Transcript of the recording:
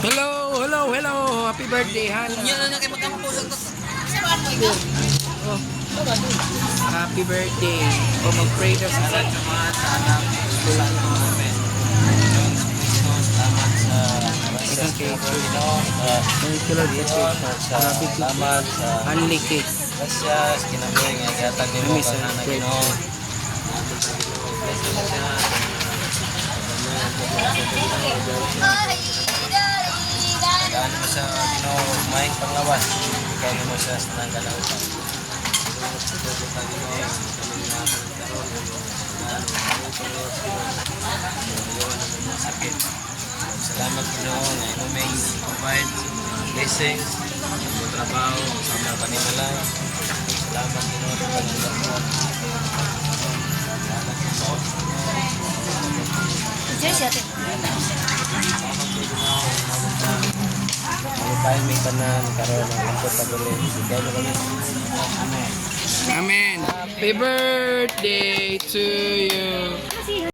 Hello, hello, hello. Happy birthday, Hana. Yan na kayo magkamapusag to. Oh. Happy birthday. O mag-pray ka sa Salamat sa anak. Salamat mo kami. Salamat sa isang cake. Panginoon. Thank you, Lord, for cake. Grabe cake. Salamat sa Only cake. gracias. Kinabuhi nga ihatag ni mo Kami sa ka na cake. Ginoo. Bless mo siya. Tagaan mo sa Ginoo. Maing panglawas. Ikaw mo siya sa nang kalautan. Salamat sa Diyos sa Ginoo. Kami nga magkaroon. Sakit. Salamat Ginoo na inuming provide blessings sa trabaho sa mga panimalay. Salamat Ginoo sa paglalaan. Salamat Ginoo. Malipay may tanan karon ang komportable. Ikaw na kami. Amen. Amen. Happy birthday to you.